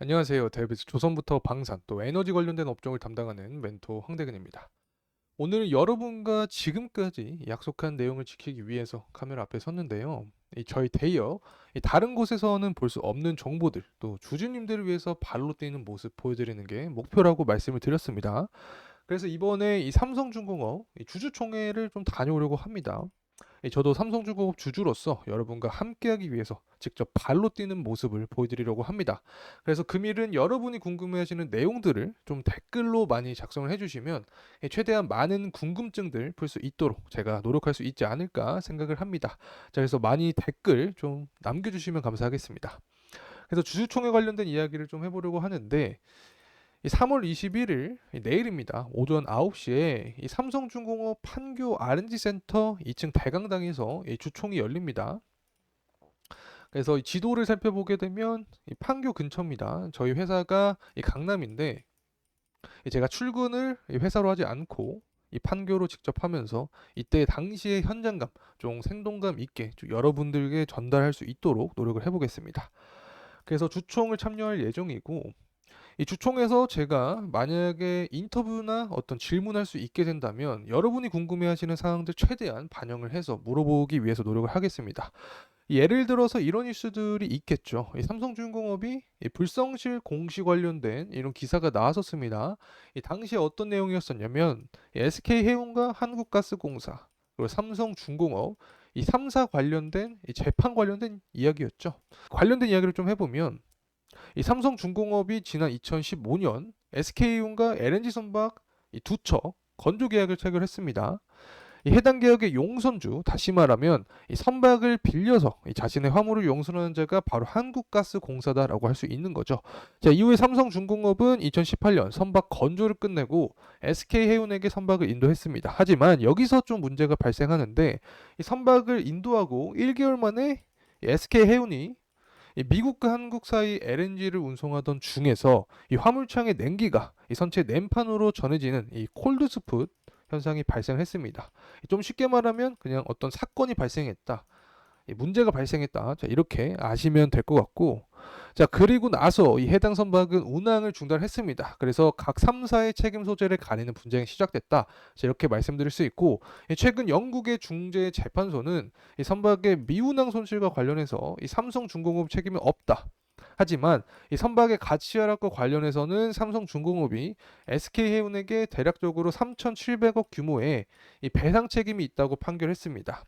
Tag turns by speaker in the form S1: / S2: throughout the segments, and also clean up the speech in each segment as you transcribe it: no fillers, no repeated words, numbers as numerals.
S1: 안녕하세요. 대비스 조선부터 방산 또 에너지 관련된 업종을 담당하는 멘토 황대근입니다. 오늘은 여러분과 지금까지 약속한 내용을 지키기 위해서 카메라 앞에 섰는데요. 저희 대여 다른 곳에서는 볼 수 없는 정보들 또 주주님들을 위해서 발로 뛰는 모습 보여드리는 게 목표라고 말씀을 드렸습니다. 그래서 이번에 이 삼성중공업 주주총회를 좀 다녀오려고 합니다. 저도 삼성중공업 주주로서 여러분과 함께하기 위해서 직접 발로 뛰는 모습을 보여드리려고 합니다. 그래서 금일은 여러분이 궁금해하시는 내용들을 좀 댓글로 많이 작성을 해주시면 최대한 많은 궁금증들 풀 수 있도록 제가 노력할 수 있지 않을까 생각을 합니다. 자, 그래서 많이 댓글 좀 남겨주시면 감사하겠습니다. 그래서 주주총회 관련된 이야기를 좀 해보려고 하는데 이 3월 21일 내일입니다. 오전 9시에 이 삼성중공업 판교 R&D 센터 2층 대강당에서 이 주총이 열립니다. 그래서 이 지도를 살펴보게 되면 이 판교 근처입니다. 저희 회사가 이 강남인데 제가 출근을 이 회사로 하지 않고 이 판교로 직접 하면서 이때 당시의 현장감, 좀 생동감 있게 좀 여러분들께 전달할 수 있도록 노력을 해보겠습니다. 그래서 주총을 참여할 예정이고 이 주총에서 제가 만약에 인터뷰나 어떤 질문할 수 있게 된다면 여러분이 궁금해하시는 사항들 최대한 반영을 해서 물어보기 위해서 노력을 하겠습니다. 예를 들어서 이런 이슈들이 있겠죠. 이 삼성중공업이 이 불성실 공시 관련된 이런 기사가 나왔었습니다. 이 당시에 어떤 내용이었었냐면 SK해운과 한국가스공사 그리고 삼성중공업 이 3사 관련된 이 재판 관련된 이야기였죠. 관련된 이야기를 좀 해보면 이 삼성중공업이 지난 2015년 SK해운과 LNG 선박 이 두 척 건조 계약을 체결했습니다. 이 해당 계약의 용선주, 다시 말하면 이 선박을 빌려서 이 자신의 화물을 용선하는 자가 바로 한국가스공사다라고 할 수 있는 거죠. 자, 이후에 삼성중공업은 2018년 선박 건조를 끝내고 SK해운에게 선박을 인도했습니다. 하지만 여기서 좀 문제가 발생하는데 이 선박을 인도하고 1개월 만에 SK해운이 이 미국과 한국 사이 LNG를 운송하던 중에서 이 화물창의 냉기가 이 선체 냉판으로 전해지는 이 콜드스풋 현상이 발생했습니다. 좀 쉽게 말하면 그냥 어떤 사건이 발생했다. 문제가 발생했다. 자, 이렇게 아시면 될 것 같고, 자, 그리고 나서 이 해당 선박은 운항을 중단했습니다. 그래서 각 3사의 책임 소재를 가리는 분쟁이 시작됐다. 자, 이렇게 말씀드릴 수 있고, 최근 영국의 중재 재판소는 이 선박의 미운항 손실과 관련해서 이 삼성중공업 책임이 없다. 하지만 이 선박의 가치 하락과 관련해서는 삼성중공업이 SK해운에게 대략적으로 3,700억 규모의 이 배상 책임이 있다고 판결했습니다.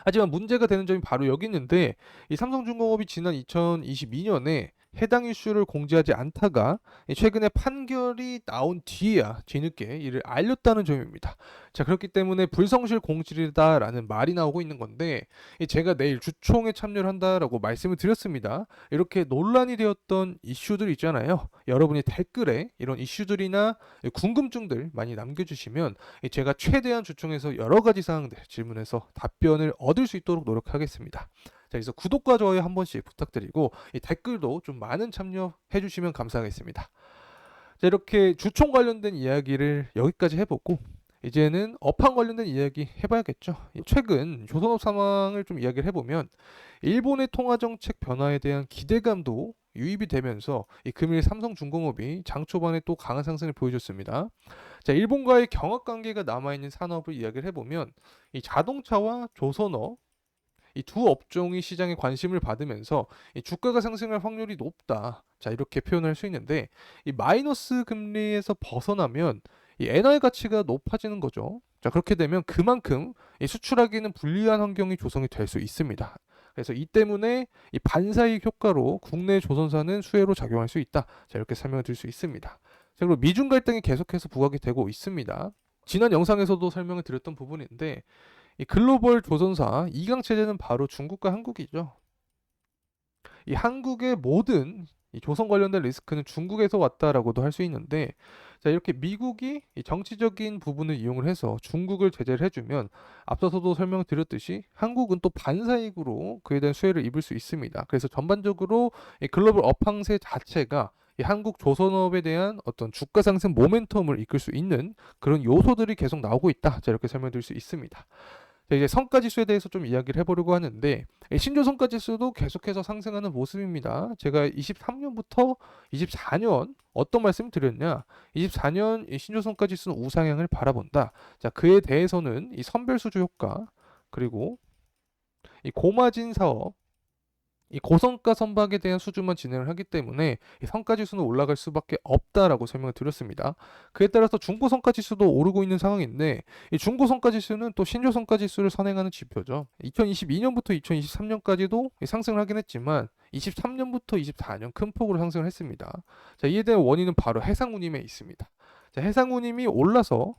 S1: 하지만 문제가 되는 점이 바로 여기 있는데 이 삼성중공업이 지난 2022년에 해당 이슈를 공지하지 않다가 최근에 판결이 나온 뒤에야 뒤늦게 이를 알렸다는 점입니다. 자, 그렇기 때문에 불성실 공실이다라는 말이 나오고 있는 건데 제가 내일 주총에 참여를 한다라고 말씀을 드렸습니다. 이렇게 논란이 되었던 이슈들 있잖아요. 여러분이 댓글에 이런 이슈들이나 궁금증들 많이 남겨주시면 제가 최대한 주총에서 여러 가지 사항들 질문해서 답변을 얻을 수 있도록 노력하겠습니다. 자, 그래서 구독과 좋아요 한 번씩 부탁드리고 이 댓글도 좀 많은 참여해 주시면 감사하겠습니다. 자, 이렇게 주총 관련된 이야기를 여기까지 해보고 이제는 업황 관련된 이야기 해봐야겠죠. 최근 조선업 상황을 좀 이야기를 해보면 일본의 통화정책 변화에 대한 기대감도 유입이 되면서 이 금일 삼성중공업이 장 초반에 또 강한 상승을 보여줬습니다. 자, 일본과의 경합관계가 남아있는 산업을 이야기를 해보면 이 자동차와 조선업 이 두 업종이 시장에 관심을 받으면서 이 주가가 상승할 확률이 높다. 자, 이렇게 표현할 수 있는데 이 마이너스 금리에서 벗어나면 이 엔화의 가치가 높아지는 거죠. 자, 그렇게 되면 그만큼 이 수출하기는 불리한 환경이 조성이 될 수 있습니다. 그래서 이 때문에 이 반사이익 효과로 국내 조선사는 수혜로 작용할 수 있다. 자, 이렇게 설명을 드릴 수 있습니다. 자, 그리고 미중 갈등이 계속해서 부각이 되고 있습니다. 지난 영상에서도 설명을 드렸던 부분인데 이 글로벌 조선사 2강 체제는 바로 중국과 한국이죠. 이 한국의 모든 이 조선 관련된 리스크는 중국에서 왔다라고도 할 수 있는데, 자, 이렇게 미국이 이 정치적인 부분을 이용을 해서 중국을 제재를 해주면 앞서서도 설명드렸듯이 한국은 또 반사이익으로 그에 대한 수혜를 입을 수 있습니다. 그래서 전반적으로 이 글로벌 업황세 자체가 이 한국 조선업에 대한 어떤 주가 상승 모멘텀을 이끌 수 있는 그런 요소들이 계속 나오고 있다. 자, 이렇게 설명드릴 수 있습니다. 자, 이제 성과지수에 대해서 좀 이야기를 해보려고 하는데 이 신조성과지수도 계속해서 상승하는 모습입니다. 제가 23년부터 24년 어떤 말씀 드렸냐? 24년 이 신조성과지수는 우상향을 바라본다. 자, 그에 대해서는 이 선별수주 효과 그리고 이 고마진 사업 이 고성과 선박에 대한 수주만 진행을 하기 때문에 이 성과 지수는 올라갈 수밖에 없다라고 설명을 드렸습니다. 그에 따라서 중고 성과 지수도 오르고 있는 상황인데 이 중고 성과 지수는 또 신조 성과 지수를 선행하는 지표죠. 2022년부터 2023년까지도 상승을 하긴 했지만 23년부터 24년 큰 폭으로 상승을 했습니다. 자, 이에 대한 원인은 바로 해상운임에 있습니다. 자, 해상운임이 올라서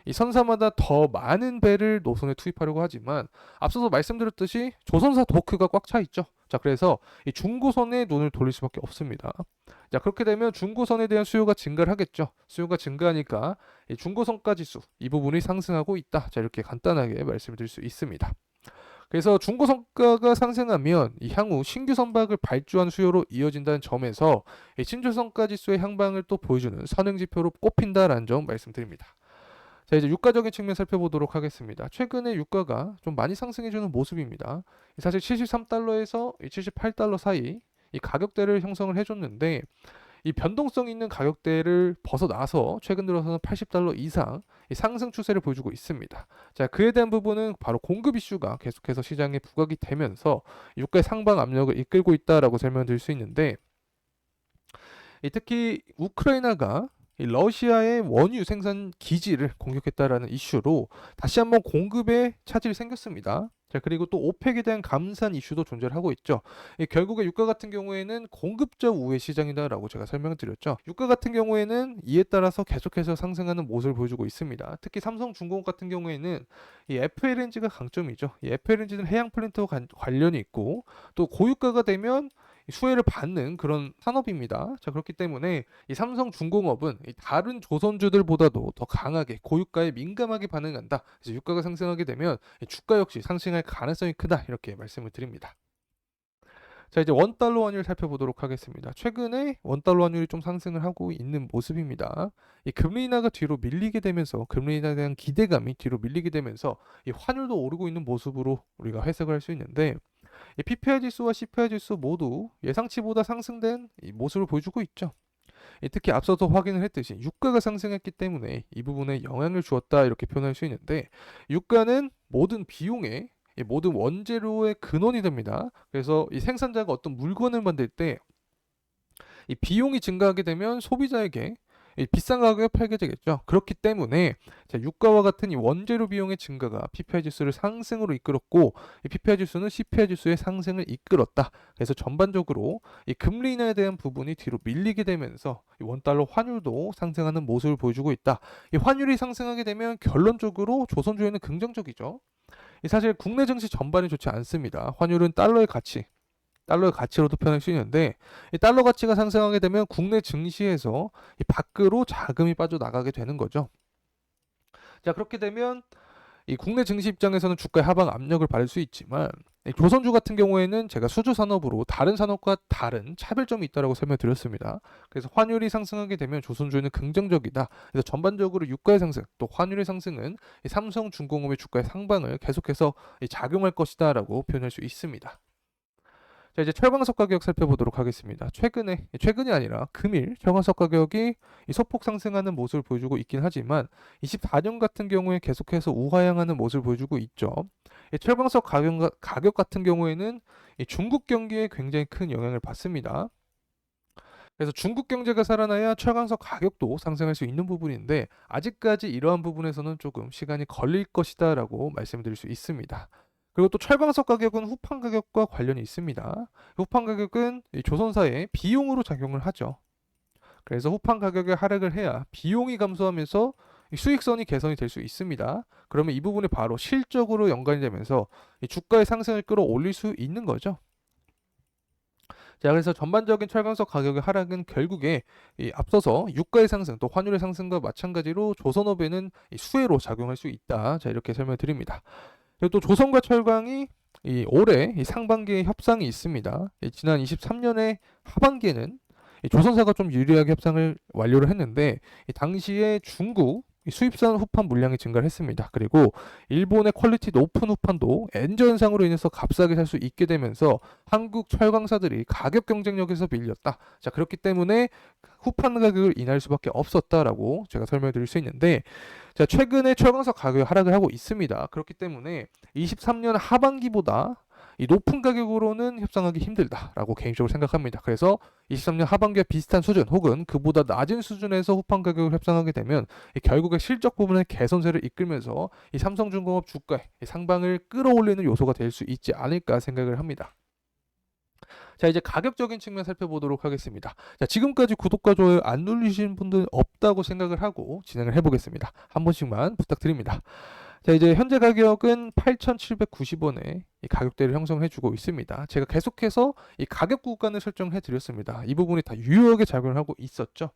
S1: 이 선사마다 더 많은 배를 노선에 투입하려고 하지만 앞서서 말씀드렸듯이 조선사 도크가 꽉 차 있죠. 자, 그래서 이 중고선에 눈을 돌릴 수밖에 없습니다. 자, 그렇게 되면 중고선에 대한 수요가 증가를 하겠죠. 수요가 증가하니까 이 중고선가 지수 이 부분이 상승하고 있다. 자, 이렇게 간단하게 말씀을 드릴 수 있습니다. 그래서 중고선가가 상승하면 이 향후 신규 선박을 발주한 수요로 이어진다는 점에서 이 신조선가 지수의 향방을 또 보여주는 선행지표로 꼽힌다라는 점 말씀드립니다. 자, 이제 유가적인 측면 살펴보도록 하겠습니다. 최근에 유가가 좀 많이 상승해주는 모습입니다. 사실 73달러에서 78달러 사이 이 가격대를 형성을 해줬는데 이 변동성 있는 가격대를 벗어나서 최근 들어서는 80달러 이상 이 상승 추세를 보여주고 있습니다. 자, 그에 대한 부분은 바로 공급 이슈가 계속해서 시장에 부각이 되면서 유가의 상방 압력을 이끌고 있다라고 설명드릴 수 있는데 특히 우크라이나가 이 러시아의 원유 생산 기지를 공격했다라는 이슈로 다시 한번 공급에 차질이 생겼습니다. 자, 그리고 또 오펙에 대한 감산 이슈도 존재를 하고 있죠. 결국에 유가 같은 경우에는 공급자 우회 시장이다라고 제가 설명을 드렸죠. 유가 같은 경우에는 이에 따라서 계속해서 상승하는 모습을 보여주고 있습니다. 특히 삼성중공업 같은 경우에는 이 FLNG가 강점이죠. 이 FLNG는 해양 플랜트와 관련이 있고 또 고유가가 되면 수혜를 받는 그런 산업입니다. 자, 그렇기 때문에 이 삼성중공업은 이 다른 조선주들보다도 더 강하게 고유가에 민감하게 반응한다. 그래서 유가가 상승하게 되면 주가 역시 상승할 가능성이 크다. 이렇게 말씀을 드립니다. 자, 이제 원달러 환율 살펴보도록 하겠습니다. 최근에 원달러 환율이 좀 상승을 하고 있는 모습입니다. 이 금리 인하가 뒤로 밀리게 되면서 금리 인하에 대한 기대감이 뒤로 밀리게 되면서 이 환율도 오르고 있는 모습으로 우리가 해석을 할 수 있는데 이 PPI 지수와 CPI 지수 모두 예상치보다 상승된 이 모습을 보여주고 있죠. 특히 앞서서 확인을 했듯이 유가가 상승했기 때문에 이 부분에 영향을 주었다 이렇게 표현할 수 있는데 유가는 모든 비용의 모든 원재료의 근원이 됩니다. 그래서 이 생산자가 어떤 물건을 만들 때 이 비용이 증가하게 되면 소비자에게 비싼 가격에 팔게 되겠죠. 그렇기 때문에 자, 유가와 같은 이 원재료 비용의 증가가 PPI 지수를 상승으로 이끌었고 이 PPI 지수는 CPI 지수의 상승을 이끌었다. 그래서 전반적으로 이 금리 인하에 대한 부분이 뒤로 밀리게 되면서 이 원달러 환율도 상승하는 모습을 보여주고 있다. 이 환율이 상승하게 되면 결론적으로 조선주에는 긍정적이죠. 사실 국내 증시 전반이 좋지 않습니다. 환율은 달러의 가치로도 표현할 수 있는데 이 달러 가치가 상승하게 되면 국내 증시에서 이 밖으로 자금이 빠져나가게 되는 거죠. 자, 그렇게 되면 이 국내 증시 입장에서는 주가의 하방 압력을 받을 수 있지만 조선주 같은 경우에는 제가 수주 산업으로 다른 산업과 다른 차별점이 있다고 설명드렸습니다. 그래서 환율이 상승하게 되면 조선주는 긍정적이다. 그래서 전반적으로 유가의 상승 또 환율의 상승은 이 삼성중공업의 주가의 상방을 계속해서 작용할 것이다라고 표현할 수 있습니다. 자, 이제 철광석 가격 살펴보도록 하겠습니다. 최근이 아니라 금일 철광석 가격이 소폭 상승하는 모습을 보여주고 있긴 하지만 24년 같은 경우에 계속해서 우하향하는 모습을 보여주고 있죠. 철광석 가격 같은 경우에는 중국 경기에 굉장히 큰 영향을 받습니다. 그래서 중국 경제가 살아나야 철강석 가격도 상승할 수 있는 부분인데 아직까지 이러한 부분에서는 조금 시간이 걸릴 것이다라고 말씀드릴 수 있습니다. 그리고 또 철광석 가격은 후판 가격과 관련이 있습니다. 후판 가격은 이 조선사의 비용으로 작용을 하죠. 그래서 후판 가격의 하락을 해야 비용이 감소하면서 수익선이 개선이 될 수 있습니다. 그러면 이 부분이 바로 실적으로 연관이 되면서 이 주가의 상승을 끌어올릴 수 있는 거죠. 자, 그래서 전반적인 철강석 가격의 하락은 결국에 앞서서 유가의 상승 또 환율의 상승과 마찬가지로 조선업에는 수혜로 작용할 수 있다. 자, 이렇게 설명드립니다. 그리고 또 조선과 철강이 올해 상반기에 협상이 있습니다. 지난 23년의 하반기에는 조선사가 좀 유리하게 협상을 완료를 했는데 당시에 중국 수입산 후판 물량이 증가를 했습니다. 그리고 일본의 퀄리티 높은 후판도 엔저 현상으로 인해서 값싸게 살 수 있게 되면서 한국 철강사들이 가격 경쟁력에서 밀렸다. 자, 그렇기 때문에 후판 가격을 인하할 수밖에 없었다라고 제가 설명을 드릴 수 있는데, 자, 최근에 철강사 가격이 하락을 하고 있습니다. 그렇기 때문에 23년 하반기보다 이 높은 가격으로는 협상하기 힘들다라고 개인적으로 생각합니다. 그래서 23년 하반기와 비슷한 수준 혹은 그보다 낮은 수준에서 후판 가격을 협상하게 되면 결국에 실적 부분의 개선세를 이끌면서 이 삼성중공업 주가의 상방을 끌어올리는 요소가 될 수 있지 않을까 생각을 합니다. 자, 이제 가격적인 측면 살펴보도록 하겠습니다. 자, 지금까지 구독과 좋아요 안 누르신 분들 없다고 생각을 하고 진행을 해보겠습니다. 한 번씩만 부탁드립니다. 자, 이제 현재 가격은 8,790원에 이 가격대를 형성해주고 있습니다. 제가 계속해서 이 가격 구간을 설정해 드렸습니다. 이 부분이 다 유효하게 작용을 하고 있었죠.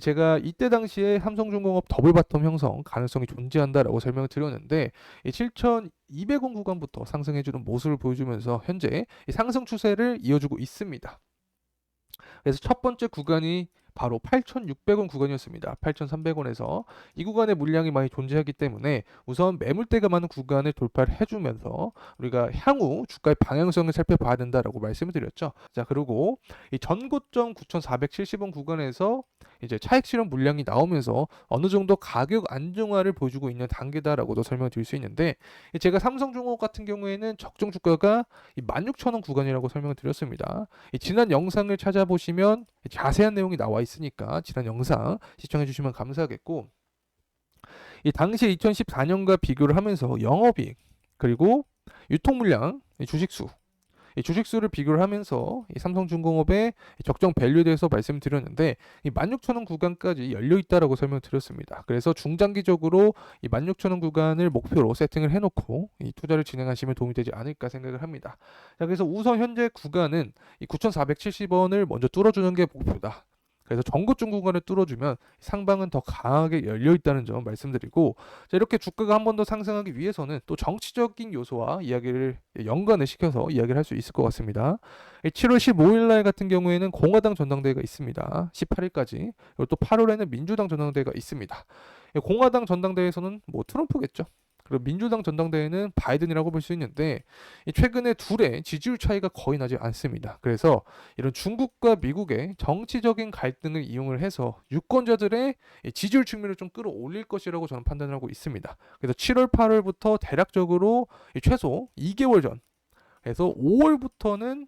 S1: 제가 이때 당시에 삼성중공업 더블 바텀 형성 가능성이 존재한다라고 설명을 드렸는데, 이 7,200원 구간부터 상승해주는 모습을 보여주면서 현재 이 상승 추세를 이어주고 있습니다. 그래서 첫 번째 구간이 바로 8,600원 구간이었습니다. 8,300원에서 이 구간에 물량이 많이 존재하기 때문에 우선 매물대가 많은 구간을 돌파를 해주면서 우리가 향후 주가의 방향성을 살펴봐야 된다라고 말씀을 드렸죠. 자, 그리고 이 전고점 9,470원 구간에서 이제 차익 실현 물량이 나오면서 어느 정도 가격 안정화를 보여주고 있는 단계다라고도 설명을 드릴 수 있는데, 제가 삼성중공업 같은 경우에는 적정 주가가 이 16,000원 구간이라고 설명을 드렸습니다. 이 지난 영상을 찾아보시면 자세한 내용이 나와 있으니까 지난 영상 시청해 주시면 감사하겠고, 이 당시 2014년과 비교를 하면서 영업이익 그리고 유통 물량, 주식수, 이 주식수를 비교를 하면서 이 삼성중공업의 적정 밸류에 대해서 말씀드렸는데, 이 16,000원 구간까지 열려 있다라고 설명드렸습니다. 그래서 중장기적으로 이 16,000원 구간을 목표로 세팅을 해놓고 이 투자를 진행하시면 도움이 되지 않을까 생각을 합니다. 자, 그래서 우선 현재 구간은 이 9,470원을 먼저 뚫어주는 게 목표다. 그래서 전고점 구간을 뚫어주면 상방은 더 강하게 열려 있다는 점 말씀드리고, 자, 이렇게 주가가 한 번 더 상승하기 위해서는 또 정치적인 요소와 이야기를 연관을 시켜서 이야기를 할 수 있을 것 같습니다. 7월 15일 날 같은 경우에는 공화당 전당대회가 있습니다. 18일까지. 그리고 또 8월에는 민주당 전당대회가 있습니다. 공화당 전당대회에서는 뭐 트럼프겠죠. 그리고 민주당 전당대회는 바이든이라고 볼 수 있는데, 최근에 둘의 지지율 차이가 거의 나지 않습니다. 그래서 이런 중국과 미국의 정치적인 갈등을 이용을 해서 유권자들의 지지율 측면을 좀 끌어올릴 것이라고 저는 판단을 하고 있습니다. 그래서 7월, 8월부터 대략적으로 최소 2개월 전, 그래서 5월부터는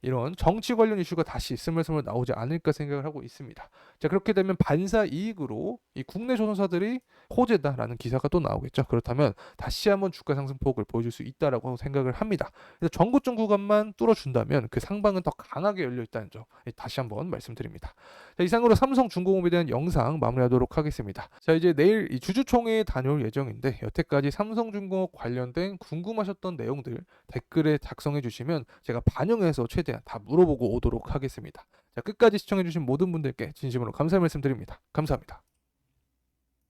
S1: 이런 정치 관련 이슈가 다시 스물스물 나오지 않을까 생각을 하고 있습니다. 자, 그렇게 되면 반사 이익으로 이 국내 조선사들이 호재다라는 기사가 또 나오겠죠. 그렇다면 다시 한번 주가 상승폭을 보여줄 수 있다라고 생각을 합니다. 그래서 전고점 구간만 뚫어준다면 그 상방은 더 강하게 열려 있다는 점 다시 한번 말씀드립니다. 자, 이상으로 삼성중공업에 대한 영상 마무리하도록 하겠습니다. 자, 이제 내일 이 주주총회에 다녀올 예정인데, 여태까지 삼성중공업 관련된 궁금하셨던 내용들 댓글에 작성해 주시면 제가 반영해서 최대한 다 물어보고 오도록 하겠습니다. 자, 끝까지 시청해주신 모든 분들께 진심으로 감사의 말씀 드립니다. 감사합니다.